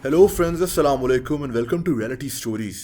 Hello friends, अस्सलाम वालेकुम and welcome to reality stories.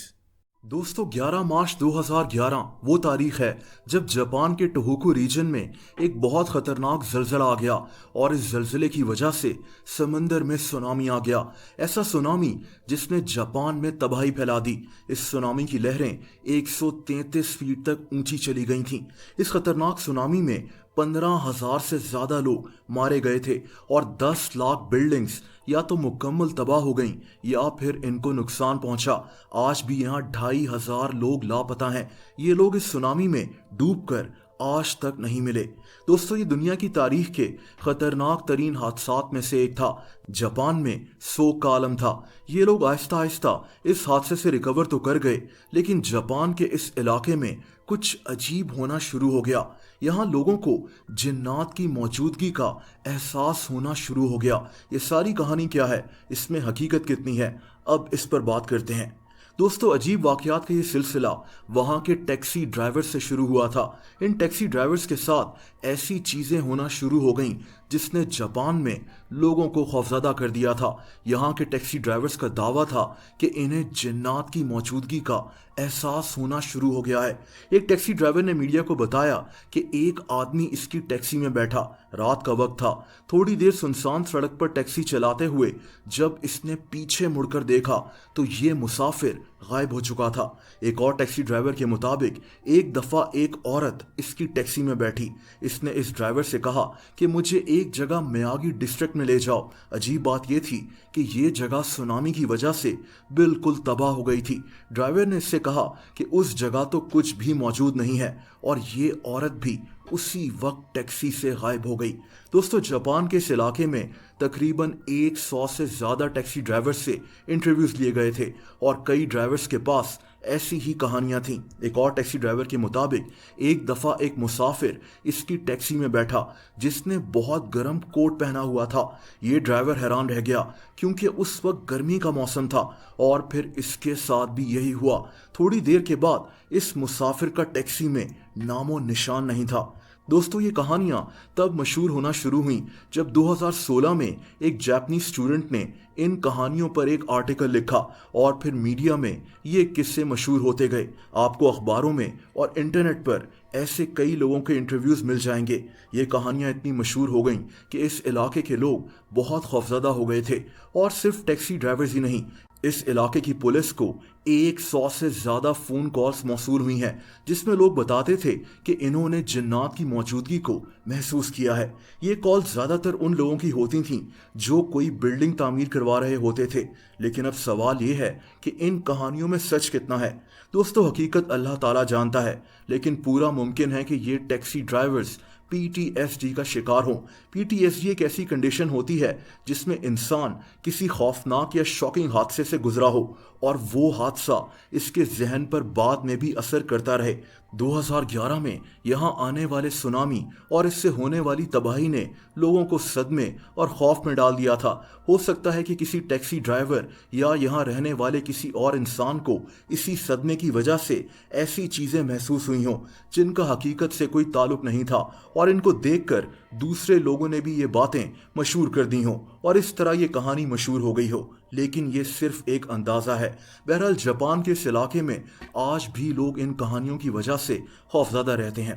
दोस्तों, 11 मार्च 2011 वो तारीख है जब जापान के टोहोकू रीजन में एक बहुत खतरनाक जलजला आ गया और इस जलजले की वजह से समंदर में सुनामी आ गया। ऐसा सुनामी जिसने जापान में तबाही फैला दी। इस सुनामी की लहरें 133 फीट तक ऊंची चली गई थीं। इस खतरनाक सुनामी में 15,000 से ज्यादा लोग मारे गए थे और 10 लाख बिल्डिंग्स या तो मुकम्मल तबाह हो गईं या फिर इनको नुकसान पहुंचा। आज भी यहाँ 2,500 लोग लापता हैं। ये लोग इस सुनामी में डूबकर आज तक नहीं मिले। दोस्तों, ये दुनिया की तारीख के खतरनाक तरीन हादसात में से एक था। जापान में शोक का आलम था। ये लोग आहिस्ता आहिस्ता इस हादसे से रिकवर तो कर गए, लेकिन जापान के इस इलाके में कुछ अजीब होना शुरू हो गया। यहाँ लोगों को जिन्नात की मौजूदगी का एहसास होना शुरू हो गया। ये सारी कहानी क्या है, इसमें हकीकत कितनी है, अब इस पर बात करते हैं। दोस्तों, अजीब वाकयात का ये सिलसिला वहाँ के टैक्सी ड्राइवर से शुरू हुआ था। इन टैक्सी ड्राइवर्स के साथ ऐसी चीज़ें होना शुरू हो गईं जिसने जापान में लोगों को खौफजदा कर दिया था। यहाँ के टैक्सी ड्राइवर्स का दावा था कि इन्हें जिन्नात की मौजूदगी का एहसास होना शुरू हो गया है। एक टैक्सी ड्राइवर ने मीडिया को बताया कि एक आदमी इसकी टैक्सी में बैठा, रात का वक्त था। थोड़ी देर सुनसान सड़क पर टैक्सी चलाते हुए जब इसने पीछे मुड़कर देखा तो ये मुसाफिर गायब हो चुका था। एक और टैक्सी ड्राइवर के मुताबिक एक दफ़ा एक औरत इसकी टैक्सी में बैठी। इसने इस ड्राइवर से कहा कि मुझे एक जगह मियागी डिस्ट्रिक्ट में ले जाओ। अजीब बात यह थी कि ये जगह सुनामी की वजह से बिल्कुल तबाह हो गई थी। ड्राइवर ने इससे कहा कि उस जगह तो कुछ भी मौजूद नहीं है और ये औरत भी उसी वक्त टैक्सी से गायब हो गई। दोस्तों, जापान के इस इलाके में तकरीबन 100 से ज़्यादा टैक्सी ड्राइवर्स से इंटरव्यूज़ लिए गए थे और कई ड्राइवर्स के पास ऐसी ही कहानियां थीं। एक और टैक्सी ड्राइवर के मुताबिक एक दफ़ा एक मुसाफिर इसकी टैक्सी में बैठा जिसने बहुत गर्म कोट पहना हुआ था। ये ड्राइवर हैरान रह गया क्योंकि उस वक्त गर्मी का मौसम था और फिर इसके साथ भी यही हुआ। थोड़ी देर के बाद इस मुसाफिर का टैक्सी में नामो निशान नहीं था। दोस्तों, ये कहानियाँ तब मशहूर होना शुरू हुई जब 2016 में एक जापानीज स्टूडेंट ने इन कहानियों पर एक आर्टिकल लिखा और फिर मीडिया में ये किस्से मशहूर होते गए। आपको अखबारों में और इंटरनेट पर ऐसे कई लोगों के इंटरव्यूज़ मिल जाएंगे। ये कहानियाँ इतनी मशहूर हो गईं कि इस इलाके के लोग बहुत खौफजदा हो गए थे। और सिर्फ टैक्सी ड्राइवर्स ही नहीं, इस इलाके की पुलिस को 100 से ज़्यादा फ़ोन कॉल्स मौसूल हुई हैं जिसमें लोग बताते थे कि इन्होंने जिन्नात की मौजूदगी को महसूस किया है। ये कॉल ज़्यादातर उन लोगों की होती थीं जो कोई बिल्डिंग तामीर करवा रहे होते थे। लेकिन अब सवाल ये है कि इन कहानियों में सच कितना है। दोस्तों, हकीकत अल्लाह ताला जानता है, लेकिन पूरा मुमकिन है कि ये टैक्सी ड्राइवर्स PTSD का शिकार हों। PTSD एक ऐसी कंडीशन होती है जिसमें इंसान किसी खौफनाक या शॉकिंग हादसे से गुजरा हो और वो हादसा इसके जहन पर बाद में भी असर करता रहे। 2011 में यहाँ आने वाले सुनामी और इससे होने वाली तबाही ने लोगों को सदमे और खौफ में डाल दिया था। हो सकता है कि किसी टैक्सी ड्राइवर या यहाँ रहने वाले किसी और इंसान को इसी सदमे की वजह से ऐसी चीज़ें महसूस हुई हों जिनका हकीकत से कोई ताल्लुक नहीं था और इनको देखकर दूसरे लोगों ने भी ये बातें मशहूर कर दी हों और इस तरह ये कहानी मशहूर हो गई हो। लेकिन ये सिर्फ एक अंदाज़ा है। बहरहाल, जापान के इस इलाके में आज भी लोग इन कहानियों की वजह से खौफज़दा रहते हैं।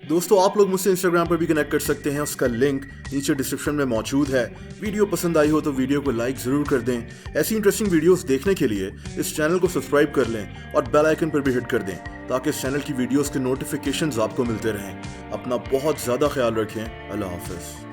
दोस्तों, आप लोग मुझसे इंस्टाग्राम पर भी कनेक्ट कर सकते हैं, उसका लिंक नीचे डिस्क्रिप्शन में मौजूद है। वीडियो पसंद आई हो तो वीडियो को लाइक ज़रूर कर दें। ऐसी इंटरेस्टिंग वीडियोस देखने के लिए इस चैनल को सब्सक्राइब कर लें और बेल आइकन पर भी हिट कर दें ताकि इस चैनल की वीडियोस के नोटिफिकेशंस आपको मिलते रहें। अपना बहुत ज़्यादा ख्याल रखें। अल्लाह हाफ़िज़।